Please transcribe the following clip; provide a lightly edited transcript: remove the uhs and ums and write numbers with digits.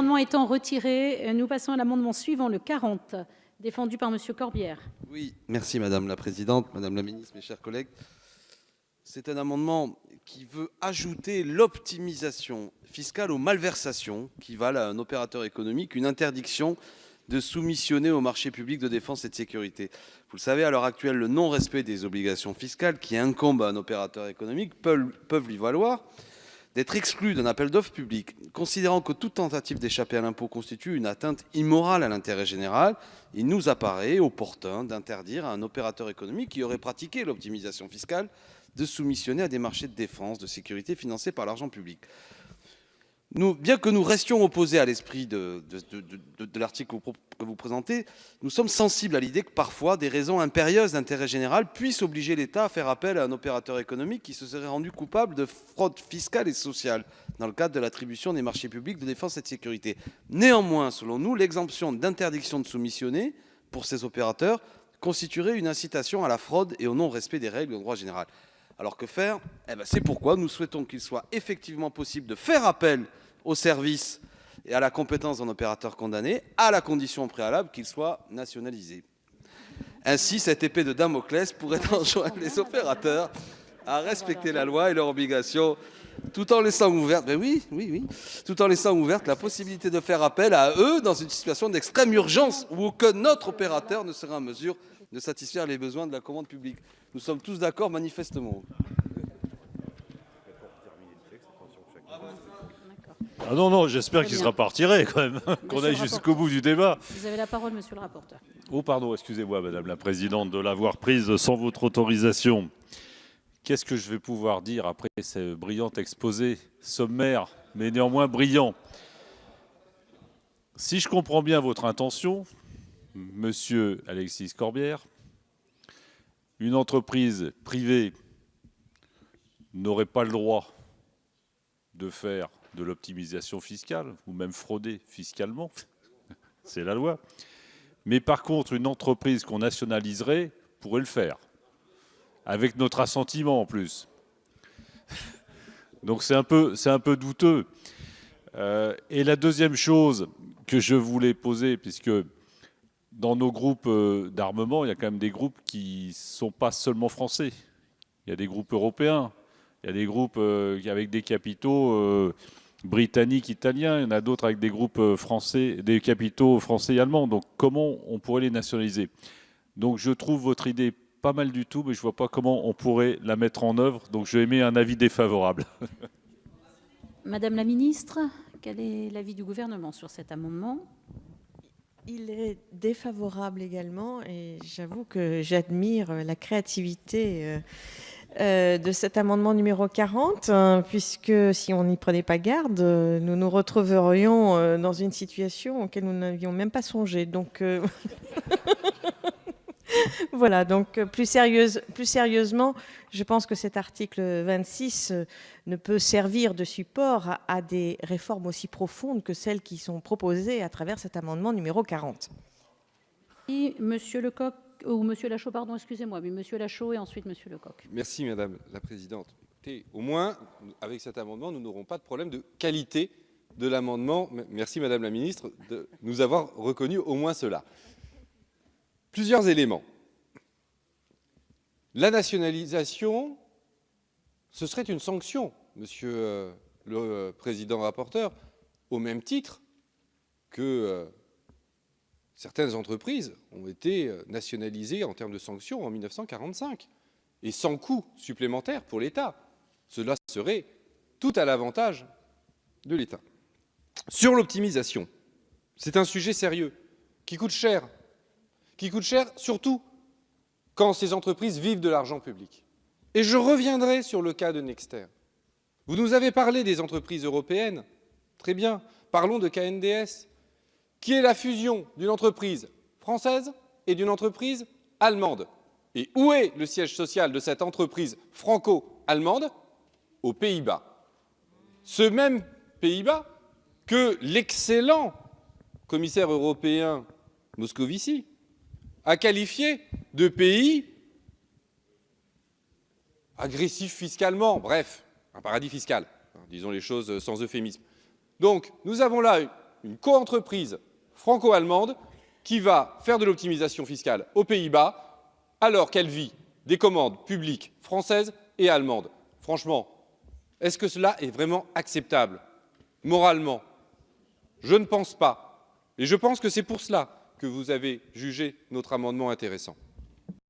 amendement étant retiré, nous passons à l'amendement suivant, le 40, défendu par Monsieur Corbière. Oui, merci Madame la Présidente, Madame la Ministre, mes chers collègues. C'est un amendement qui veut ajouter l'optimisation fiscale aux malversations qui valent à un opérateur économique une interdiction de soumissionner au marché public de défense et de sécurité. Vous le savez, à l'heure actuelle, le non-respect des obligations fiscales qui incombent à un opérateur économique peuvent lui valoir d'être exclu d'un appel d'offres public. Considérant que toute tentative d'échapper à l'impôt constitue une atteinte immorale à l'intérêt général, il nous apparaît opportun d'interdire à un opérateur économique qui aurait pratiqué l'optimisation fiscale de soumissionner à des marchés de défense, de sécurité financés par l'argent public. Bien que nous restions opposés à l'esprit de l'article que vous présentez, nous sommes sensibles à l'idée que parfois des raisons impérieuses d'intérêt général puissent obliger l'État à faire appel à un opérateur économique qui se serait rendu coupable de fraude fiscale et sociale dans le cadre de l'attribution des marchés publics de défense et de sécurité. Néanmoins, selon nous, l'exemption d'interdiction de soumissionner pour ces opérateurs constituerait une incitation à la fraude et au non-respect des règles du droit général. Alors que faire? C'est pourquoi nous souhaitons qu'il soit effectivement possible de faire appel au service et à la compétence d'un opérateur condamné, à la condition préalable qu'il soit nationalisé. Ainsi, cette épée de Damoclès pourrait enjoindre les opérateurs à respecter la loi et leurs obligations, tout en laissant ouverte, tout en laissant ouverte la possibilité de faire appel à eux dans une situation d'extrême urgence où aucun autre opérateur ne sera en mesure de satisfaire les besoins de la commande publique. Nous sommes tous d'accord manifestement. Ah non, j'espère qu'il sera pas retiré quand même, qu'on aille jusqu'au bout du débat. Vous avez la parole, monsieur le rapporteur. Oh pardon, excusez-moi Madame la Présidente de l'avoir prise sans votre autorisation. Qu'est-ce que je vais pouvoir dire après ce brillant exposé sommaire, mais néanmoins brillant? Si je comprends bien votre intention, monsieur Alexis Corbière, une entreprise privée n'aurait pas le droit de faire de l'optimisation fiscale, ou même frauder fiscalement, c'est la loi. Mais par contre, une entreprise qu'on nationaliserait pourrait le faire, avec notre assentiment en plus. Donc c'est un peu douteux. Et la deuxième chose que je voulais poser, puisque dans nos groupes d'armement, il y a quand même des groupes qui ne sont pas seulement français. Il y a des groupes européens, il y a des groupes avec des capitaux britanniques, italiens, il y en a d'autres avec des groupes français, des capitaux français et allemands. Donc comment on pourrait les nationaliser? Donc je trouve votre idée pas mal du tout, mais je ne vois pas comment on pourrait la mettre en œuvre. Donc je émets un avis défavorable. Madame la ministre, quel est l'avis du gouvernement sur cet amendement? Il est défavorable également, et j'avoue que j'admire la créativité de cet amendement numéro 40, puisque si on n'y prenait pas garde, nous nous retrouverions dans une situation auquel nous n'avions même pas songé. Donc voilà, donc plus sérieusement, je pense que cet article 26 ne peut servir de support à des réformes aussi profondes que celles qui sont proposées à travers cet amendement numéro 40. Et Monsieur Lecoq, ou Monsieur Lachaud, pardon, excusez-moi, mais Monsieur Lachaud et ensuite Monsieur Lecoq. Merci Madame la Présidente. Écoutez, au moins, avec cet amendement, nous n'aurons pas de problème de qualité de l'amendement. Merci Madame la Ministre de nous avoir reconnu au moins cela. Plusieurs éléments. La nationalisation, ce serait une sanction, Monsieur le Président rapporteur, au même titre que certaines entreprises ont été nationalisées en termes de sanctions en 1945 et sans coût supplémentaire pour l'État. Cela serait tout à l'avantage de l'État. Sur l'optimisation, c'est un sujet sérieux qui coûte cher surtout quand ces entreprises vivent de l'argent public. Et je reviendrai sur le cas de Nexter. Vous nous avez parlé des entreprises européennes. Très bien, parlons de KNDS, qui est la fusion d'une entreprise française et d'une entreprise allemande. Et où est le siège social de cette entreprise franco-allemande? Aux Pays-Bas. Ce même Pays-Bas que l'excellent commissaire européen Moscovici a qualifié de pays agressif fiscalement, bref, un paradis fiscal, disons les choses sans euphémisme. Donc, nous avons là une coentreprise franco-allemande qui va faire de l'optimisation fiscale aux Pays-Bas alors qu'elle vit des commandes publiques françaises et allemandes. Franchement, est-ce que cela est vraiment acceptable moralement? Je ne pense pas. Et je pense que c'est pour cela que vous avez jugé notre amendement intéressant.